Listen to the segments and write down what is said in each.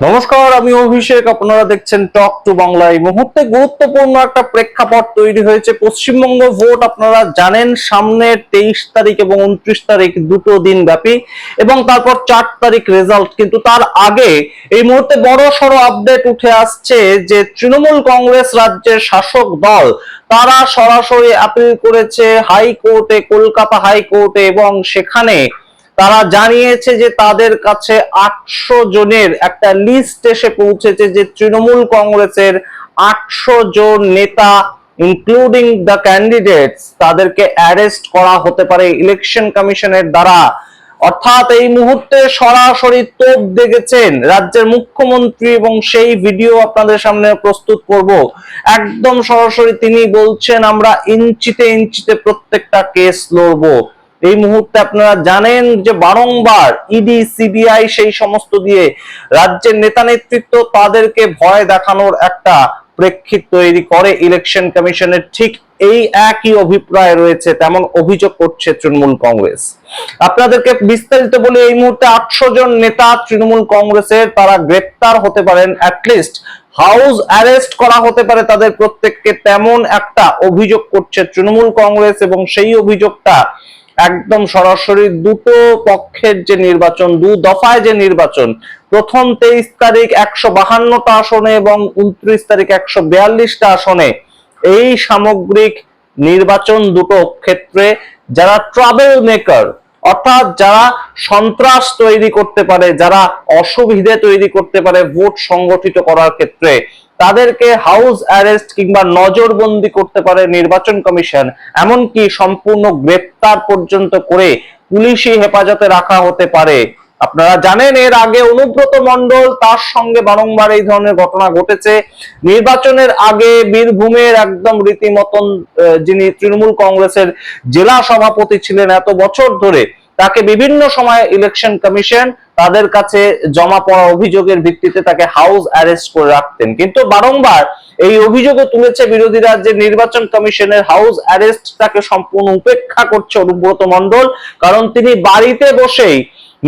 নমস্কার, আমি অভিষেক। আপনারা দেখছেন টক টু বাংলা। এই মুহূর্তে গুরুত্বপূর্ণ একটা প্রেক্ষাপট তৈরি হয়েছে। পশ্চিমবঙ্গ ভোট আপনারা জানেন সামনে 23 তারিখ এবং 29 তারিখ, দুটো দিন ব্যাপী, এবং তারপর 4 তারিখ রেজাল্ট। কিন্তু তার আগে এই মুহূর্তে বড় সড় আপডেট উঠে আসছে যে তৃণমূল কংগ্রেস রাজ্যের শাসক দল তারা সরাসরি আপিল করেছে হাইকোর্টে, কলকাতা হাইকোর্টে, এবং সেখানে তারা জানিয়েছে যে তাদের কাছে 800 জনের একটা লিস্ট এসে পৌঁছেছে, যে তৃণমূল কংগ্রেসের 800 জন নেতা ইনক্লুডিং দ্য ক্যান্ডিডেটস তাদেরকে অ্যারেস্ট করা হতে পারে ইলেকশন কমিশনের দ্বারা। অর্থাৎ এই মুহূর্তে সরাসরি তোপ দেখেছেন রাজ্যের মুখ্যমন্ত্রী, এবং সেই ভিডিও আপনাদের সামনে প্রস্তুত করব। একদম সরাসরি তিনি বলছেন আমরা ইঞ্চিতে ইঞ্চিতে প্রত্যেকটা কেস লড়বো। এই মুহূর্তে আপনারা জানেন যে বারংবার ইডি, সিবিআই সেই সমস্ত দিয়ে রাজ্যের নেতা নেতৃত্ব তাদেরকে ভয় দেখানোর একটা প্রেক্ষিত তৈরি করে ইলেকশন কমিশনের। ঠিক এই একই অভিপ্রায় রয়েছে, তেমন অভিযোগ করছে তৃণমূল কংগ্রেস। আপনাদেরকে বিস্তারিত বলি, এই মুহূর্তে 800 জন নেতা তৃণমূল কংগ্রেসের তারা গ্রেপ্তার হতে পারেন, অ্যাটলিস্ট হাউস অ্যারেস্ট করা হতে পারে তাদের প্রত্যেককে, তেমন একটা অভিযোগ করছে তৃণমূল কংগ্রেস। এবং সেই অভিযোগটা একদম সরাসরি দুটো পক্ষের যে নির্বাচন, দু দফায় যে নির্বাচন, প্রথম 23 তারিখ 152টা আসনে এবং 29 তারিখ 142টা আসনে, এই সামগ্রিক নির্বাচন দুটো ক্ষেত্রে যারা ট্রাবল মেকার, অর্থাৎ যারা সন্ত্রাস তৈরি করতে পারে, যারা অসুবিধে তৈরি করতে পারে ভোট সংগঠিত করার ক্ষেত্রে, তাদেরকে হাউস অ্যারেস্ট কিংবা নজরবন্দি করতে পারে নির্বাচন কমিশন। এমনকি সম্পূর্ণ গ্রেপ্তার পর্যন্ত করে পুলিশি হেফাজতে রাখা হতে পারে। আপনারা জানেন এর আগে অনুব্রত মণ্ডল, তার সঙ্গে বারংবার এই ধরনের ঘটনা ঘটেছে। নির্বাচনের আগে বীরভূমের একদম রীতিমতন যিনি তৃণমূল কংগ্রেসের জেলা সভাপতি ছিলেন এত বছর ধরে, তাকে বিভিন্ন সময় ইলেকশন কমিশন তাদের কাছে জমা পড়া অভিযোগের ভিত্তিতে তাকে হাউস অ্যারেস্ট করে রাখতেন। কিন্তু বারংবার এই অভিযোগও তুলেছে বিরোধীরা যে নির্বাচন কমিশনের হাউস অ্যারেস্টটাকে সম্পূর্ণ উপেক্ষা করছে অনুব্রত মণ্ডল, কারণ তিনি বাড়িতে বসেই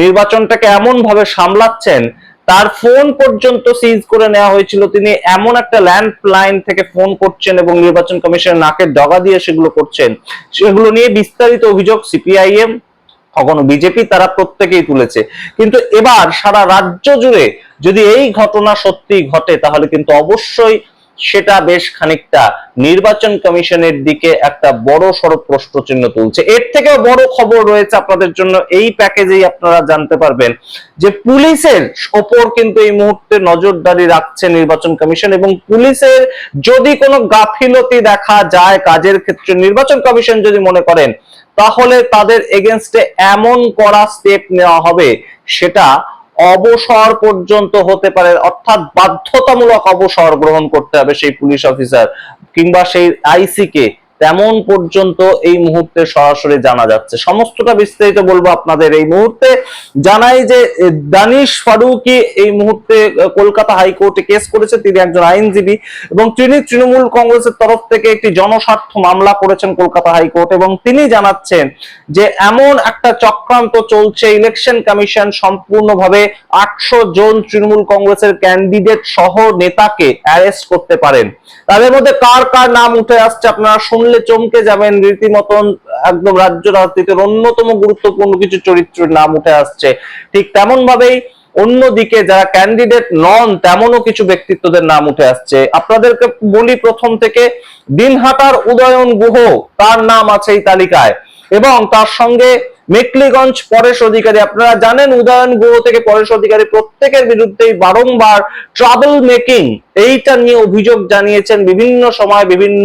নির্বাচনটাকে এমন ভাবে সামলাচ্ছেন, তার ফোন পর্যন্ত সিজ করে নেওয়া হয়েছিল। তিনি এমন একটা ল্যান্ড লাইন থেকে ফোন করছেন এবং নির্বাচন কমিশনের নাকের ডগা দিয়ে সেগুলো করছেন। সেগুলো নিয়ে বিস্তারিত অভিযোগ সিপিআইএম, কখনো বিজেপি, তারা প্রত্যেকেই তুলেছে। কিন্তু এবার সারা রাজ্য জুড়ে যদি এই ঘটনা সত্যি ঘটে, তাহলে কিন্তু অবশ্যই সেটা বেশ খানিকটা নির্বাচন কমিশনের দিকে একটা বড় সড় প্রশ্নচিহ্ন তুলছে। এর থেকেও বড় খবর রয়েছে আপনাদের জন্য, এই প্যাকেজেই আপনারা জানতে পারবেন যে পুলিশের ওপর কিন্তু এই মুহূর্তে নজরদারি রাখছে নির্বাচন কমিশন, এবং পুলিশের যদি কোনো গাফিলতি দেখা যায় কাজের ক্ষেত্রে, নির্বাচন কমিশন যদি মনে করেন, তাহলে তাদের এগেনস্টে এমন কড়া স্টেপ নেওয়া হবে সেটা অবসর পর্যন্ত হতে পারে। অর্থাৎ বাধ্যতামূলক অবসর গ্রহণ করতে হবে সেই পুলিশ অফিসার কিংবা সেই আইসি কে, তেমন পর্যন্ত এই মুহূর্তে সরাসরি জানা যাচ্ছে। সমস্তটা বিস্তারিত বলবো আপনাদের। এই মুহূর্তে জানাই যে দানিশ ফারুকি এই মুহূর্তে কলকাতা হাইকোর্টে কেস করেছে। তিনি একজন আইনজীবী এবং তিনি তৃণমূল কংগ্রেসের তরফ থেকে একটি জনস্বার্থ মামলা করেছেন কলকাতা হাইকোর্ট, এবং তিনি জানাচ্ছেন যে এমন একটা চক্রান্ত চলছে, ইলেকশন কমিশন সম্পূর্ণভাবে 800 জন তৃণমূল কংগ্রেসের ক্যান্ডিডেট সহ নেতাকে অ্যারেস্ট করতে পারেন। তাদের মধ্যে কার কার নাম উঠে আসছে আপনারা শুনলে চমকে যাবেন। রীতিমতন একদম রাজ্য রাজনীতির অন্যতম গুরুত্বপূর্ণ কিছু চরিত্রের নাম উঠে আসছে। ঠিক তেমন ভাবেই অন্যদিকে যারা ক্যান্ডিডেট নন তেমনও কিছু ব্যক্তিত্বদের নাম উঠে আসছে। আপনাদেরকে বলি প্রথম থেকে, দিনহাটার উদয়ন গুহ, তার নাম আছে এই তালিকায়, এবং তার সঙ্গে মেকলিগঞ্জ পরেশ অধিকারী। আপনারা জানেন উদয়ন গুহ থেকে পরেশ অধিকারী প্রত্যেকের বিরুদ্ধেই বারংবার ট্রাবল মেকিং এইটা নিয়ে অভিযোগ জানিয়েছেন বিভিন্ন সময় বিভিন্ন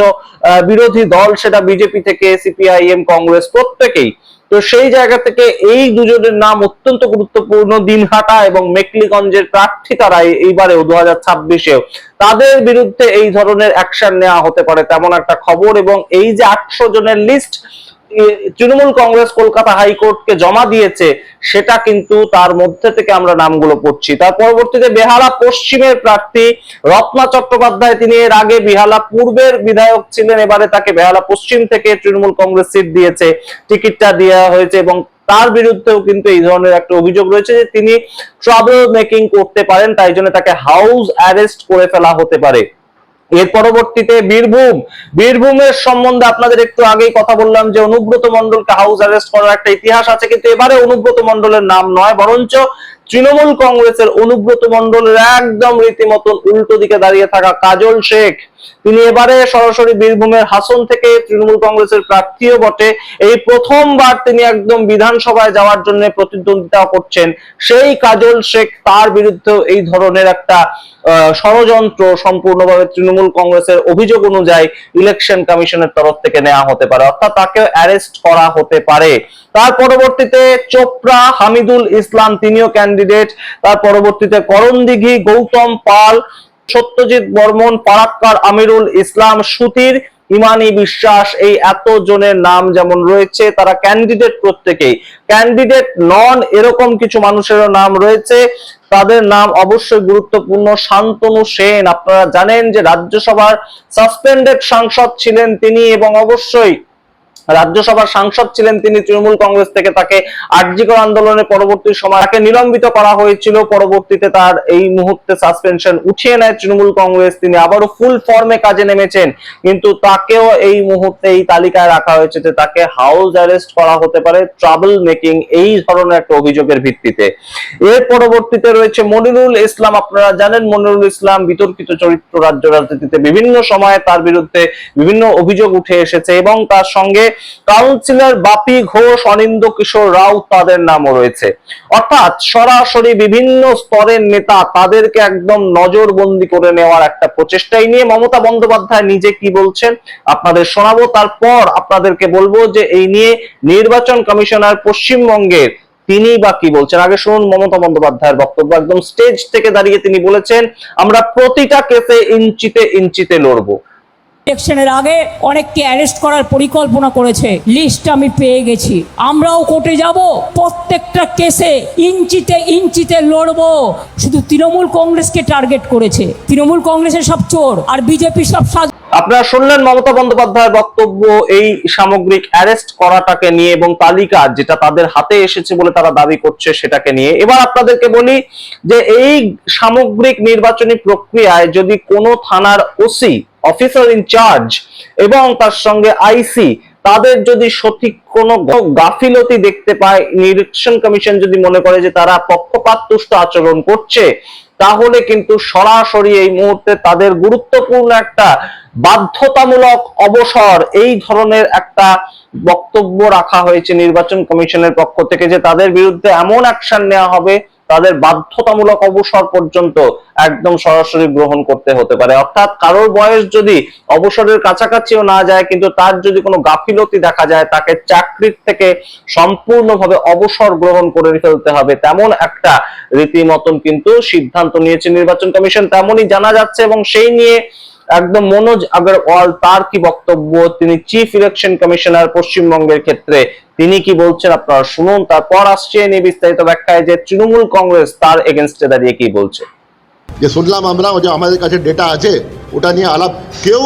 বিরোধী দল, সেটা বিজেপি থেকে সিপিআইএম, কংগ্রেস, প্রত্যেকেই। তো সেই জায়গা থেকে এই দুজনের নাম অত্যন্ত গুরুত্বপূর্ণ। দিনহাটা এবং মেকলিগঞ্জের প্রার্থী তারা এইবারেও 2026-এও, তাদের বিরুদ্ধে এই ধরনের অ্যাকশন নেওয়া হতে পারে তেমন একটা খবর। এবং এই যে 800 জনের লিস্ট তৃণমূল কংগ্রেস কলকাতা হাইকোর্টকে জমা দিয়েছে, সেটা কিন্তু তার মধ্যে থেকে আমরা নামগুলো পড়ছি। তার পরবর্তীতে বেহালা পশ্চিমের প্রার্থী রত্না চট্টোপাধ্যায়, তিনি এর আগে বেহালা পূর্বের বিধায়ক ছিলেন, এবারে তাকে বেহালা পশ্চিম থেকে তৃণমূল কংগ্রেস সিট দিয়েছে, টিকিটটা দেওয়া হয়েছে, এবং তার বিরুদ্ধেও কিন্তু এই ধরনের একটা অভিযোগ রয়েছে যে তিনি ট্রাবল মেকিং করতে পারেন, তাই জন্য তাকে হাউস অ্যারেস্ট করে ফেলা হতে পারে। এর পরবর্তীতে বীরভূমের সম্বন্ধে আপনাদের একটু আগেই কথা বললাম যে অনুব্রত মণ্ডলকে হাউস অ্যারেস্ট করার একটা ইতিহাস আছে, কিন্তু এবারে অনুব্রত মণ্ডলের নাম নয়, বরঞ্চ তৃণমূল কংগ্রেসের অনুব্রত মণ্ডলের একদম রীতিমতন উল্টো দিকে দাঁড়িয়ে থাকা কাজল শেখ, তিনি এবারে সরাসরি বীরভূমের হাসন থেকে তৃণমূল কংগ্রেসের প্রার্থীও বটে। এই প্রথমবার তিনি একদম বিধানসভায় যাওয়ার জন্য প্রতিদ্বন্দ্বিতা করছেন। সেই কাজল শেখ, তার বিরুদ্ধে এই ধরনের একটা ষড়যন্ত্র সম্পূর্ণভাবে তৃণমূল কংগ্রেসের অভিযোগ অনুযায়ী ইলেকশন কমিশনের তরফ থেকে নেওয়া হতে পারে, অর্থাৎ তাকে অ্যারেস্ট করা হতে পারে। তার পরবর্তীতে চোপড়া হামিদুল ইসলাম, তিনিও ক্যান্ডিডেট। তার পরবর্তীতে করণদিঘি গৌতম পাল, সত্যজিৎ বর্মন, ফারাক্কার আমিরুল ইসলাম, সুধীর ইমানি বিশ্বাস, এই এত জনের নাম যেমন রয়েছে তারা ক্যান্ডিডেট, প্রত্যেকেই ক্যান্ডিডেট নন এরকম কিছু মানুষেরও নাম রয়েছে। তাদের নাম অবশ্যই গুরুত্বপূর্ণ। শান্তনু সেন, আপনারা জানেন যে রাজ্যসভার সাসপেন্ডেড সাংসদ ছিলেন তিনি, এবং অবশ্যই রাজ্যসভার সাংসদ ছিলেন তিনি তৃণমূল কংগ্রেস থেকে। তাকে আরজিকর আন্দোলনের পরবর্তী সময় তাকে নিলম্বিত করা হয়েছিল, পরবর্তীতে তার এই মুহূর্তে সাসপেনশন উঠিয়ে নেয় তৃণমূল কংগ্রেস, তিনি আবারও ফুল ফর্মে কাজে নেমেছেন, কিন্তু তাকেও এই মুহূর্তে এই তালিকায় রাখা হয়েছে যে তাকে হাউস অ্যারেস্ট করা হতে পারে ট্রাবল মেকিং এই ধরনের একটা অভিযোগের ভিত্তিতে। এর পরবর্তীতে রয়েছে মনিরুল ইসলাম, আপনারা জানেন মনিরুল ইসলাম বিতর্কিত চরিত্র, রাজ্য রাজনীতিতে বিভিন্ন সময়ে তার বিরুদ্ধে বিভিন্ন অভিযোগ উঠে এসেছে, এবং তার সঙ্গে কাউন্সিলর বাপি ঘোষ, অনিন্দ কিশোর রাও, তাদের নামও রয়েছে। অর্থাৎ সরাসরি বিভিন্ন স্তরের নেতা, তাদেরকে একদম নজরবন্দি করে নেওয়ার একটা প্রচেষ্টাই নিয়ে মমতা বন্দ্যোপাধ্যায় নিজে কি বলছেন আপনাদের শোনাবো, তারপর আপনাদেরকে বলবো যে এই নিয়ে নির্বাচন কমিশনার পশ্চিমবঙ্গের তিনি বা কি বলছেন। আগে শুনুন মমতা বন্দ্যোপাধ্যায়ের বক্তব্য। একদম স্টেজ থেকে দাঁড়িয়ে তিনি বলেছেন, আমরা প্রতিটা কেসে ইঞ্চিতে ইঞ্চিতে লড়বো। ইলেকশনের আগে অনেককে অ্যারেস্ট করার পরিকল্পনা করেছে, লিস্ট আমি পেয়ে গেছি। আমরাও কোর্টে যাব, প্রত্যেকটা কেসে ইঞ্চিতে ইঞ্চিতে লড়বো। শুধু তৃণমূল কংগ্রেসকে টার্গেট করেছে, তৃণমূল কংগ্রেসের সব চোর আর বিজেপি সব সাজ। আপনারা শুনলেন মমতা বন্দ্যোপাধ্যায়ের বক্তব্য এই সামগ্রিক অ্যারেস্ট করাটাকে নিয়ে এবং তালিকা যেটা তাদের হাতে এসেছে বলে তারা দাবি করছে সেটাকে নিয়ে। এবার আপনাদেরকে বলি যে এই সামগ্রিক নির্বাচনী প্রক্রিয়ায় যদি কোনো থানার ওসি, অফিসার ইনচার্জ এবং তার সঙ্গে আইসি, তাদের যদি সঠিক কোনো গাফিলতি দেখতে পায়, নির্বাচন কমিশন যদি মনে করে যে তারা পক্ষপাতদুষ্ট আচরণ করছে, তাহলে কিন্তু সরাসরি এই মুহূর্তে তাদের গুরুত্বপূর্ণ একটা বাধ্যতামূলক অবসর, এই ধরনের একটা বক্তব্য রাখা হয়েছে নির্বাচন কমিশনের পক্ষ থেকে, যে তাদের বিরুদ্ধে এমন অ্যাকশন নেওয়া হবে তাদের বাধ্যতামূলক অবসর পর্যন্ত একদম সরাসরি গ্রহণ করতে হতে পারে। অর্থাৎ কারোর বয়স যদি অবসরের কাছাকাছিও না যায়, কিন্তু তার যদি কোনো গাফিলতি দেখা যায়, তাকে চাকরির থেকে সম্পূর্ণভাবে অবসর গ্রহণ করে ফেলতে হবে, তেমন একটা রীতিমতন কিন্তু সিদ্ধান্ত নিয়েছে নির্বাচন কমিশন, তেমনই জানা যাচ্ছে। এবং সেই নিয়ে একদম মনোজ আগরওয়াল, তার কি বক্তব্য, তিনি চিফ ইলেকশন কমিশনার পশ্চিমবঙ্গের ক্ষেত্রে, তিনি কি বলছেন আপনারা শুনুন, তারপর আসছে নিয়ে বিস্তারিত ব্যাখ্যায় যে তৃণমূল কংগ্রেস তার এগেইনস্টে দাঁড়িয়ে কি বলছে। যে শুনলাম আমরা যে আমাদের কাছে ডেটা আছে ওটা নিয়ে আলাপ, কেউ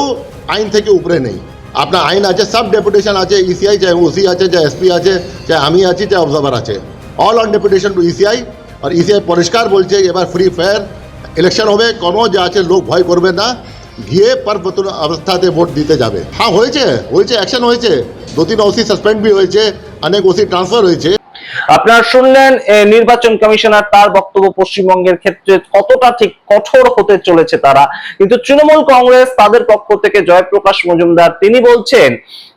আইন থেকে উপরে নেই। আপনার আইন আছে, সব ডেপুটেশন আছে, ইসিআই চাहे ওসি আছে, চাहे এসপি আছে, চাहे আমি আছি, চাहे অবজারভার আছে, all on deputation to ECI. আর ইসিআই পরিষ্কার বলছে এবার ফ্রি ফায়ার ইলেকশন হবে, কোনো যা আছে লোক ভয় করবে না, গিয়ে পরবর্তী অবস্থাতে ভোট দিতে যাবে। হ্যাঁ হয়েছে, অ্যাকশন হয়েছে, 2-3 ওসি সাসপেন্ড भी হয়েছে, অনেক ওসি ট্রান্সফার হয়েছে। আপনারা শুনলেন নির্বাচন কমিশনার তার বক্তব্য পশ্চিমবঙ্গের ক্ষেত্রে কতটা ঠিক কঠোর হতে চলেছে তারা। কিন্তু তৃণমূল কংগ্রেস তাদের পক্ষ থেকে জয়প্রকাশ মজুমদার তিনি বলছেন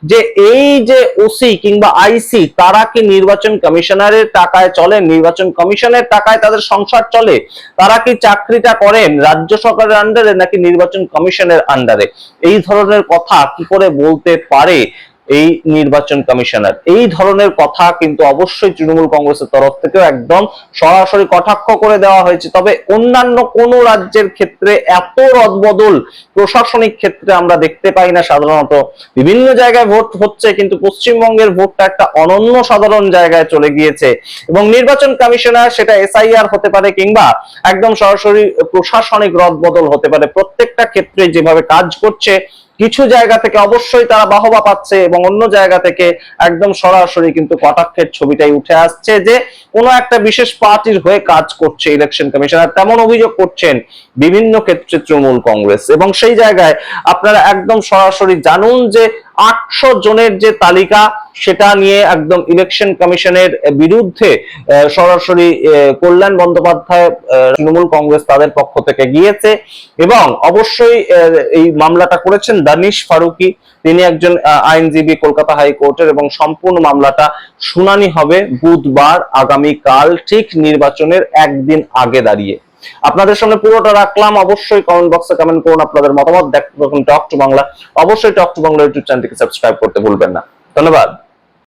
যে এই যে ওসি কিংবা আইসি, তারা কি নির্বাচন কমিশনারের টাকায় চলেন, নির্বাচন কমিশনের টাকায় তাদের সংসার চলে, তারা কি চাকরিটা করেন রাজ্য সরকারের আন্ডারে নাকি নির্বাচন কমিশনের আন্ডারে, এই ধরনের কথা কি করে বলতে পারে এই নির্বাচন কমিশনার। এই ধরনের কথা কিন্তু অবশ্যই তৃণমূল কংগ্রেসের তরফ থেকে একদম সরাসরি কটাক্ষ করে দেওয়া হয়েছে। তবে অন্যান্য কোন রাজ্যের ক্ষেত্রে এত রদবদল প্রশাসনিক ক্ষেত্রে আমরা দেখতে পাই না সাধারণত। বিভিন্ন জায়গায় ভোট হচ্ছে, কিন্তু পশ্চিমবঙ্গের ভোটটা একটা অনন্য সাধারণ জায়গায় চলে গিয়েছে, এবং নির্বাচন কমিশনার সেটা এসআইআর হতে পারে কিংবা একদম সরাসরি প্রশাসনিক রদবদল হতে পারে, প্রত্যেকটা ক্ষেত্রে যেভাবে কাজ করছে কিছু জায়গা থেকে অবশ্যই তারা বাহবা পাচ্ছে এবং অন্য জায়গা থেকে একদম সরাসরি কিন্তু কটাক্ষের ছবিটাই উঠে আসছে যে কোনো একটা বিশেষ পার্টির হয়ে কাজ করছে ইলেকশন কমিশন, আর তেমন অভিযোগ করছেন বিভিন্ন ক্ষেত্রে তৃণমূল কংগ্রেস। এবং সেই জায়গায় আপনারা একদম সরাসরি জানুন যে 800 জনের যে তালিকা সেটা নিয়ে একদম ইলেকশন কমিশনের বিরুদ্ধে সরাসরি কল্যাণ বন্দ্যোপাধ্যায় তৃণমূল কংগ্রেস তাদের পক্ষ থেকে গিয়েছে এবং অবশ্যই এই মামলাটা করেছেন দানিশ ফারুকি, তিনি একজন আইনজীবী কলকাতা হাইকোর্টের, এবং সম্পূর্ণ মামলাটা শুনানি হবে বুধবার আগামীকাল, ঠিক নির্বাচনের একদিন আগে দাঁড়িয়ে। আপনাদের সামনে পুরোটা রাখলাম, অবশ্যই কমেন্ট বক্সে কমেন্ট করুন আপনাদের মতামত। দেখুন টক টু বাংলা, অবশ্যই টক টু বাংলা ইউটিউব চ্যানেলটিকে সাবস্ক্রাইব করতে ভুলবেন না। ধন্যবাদ।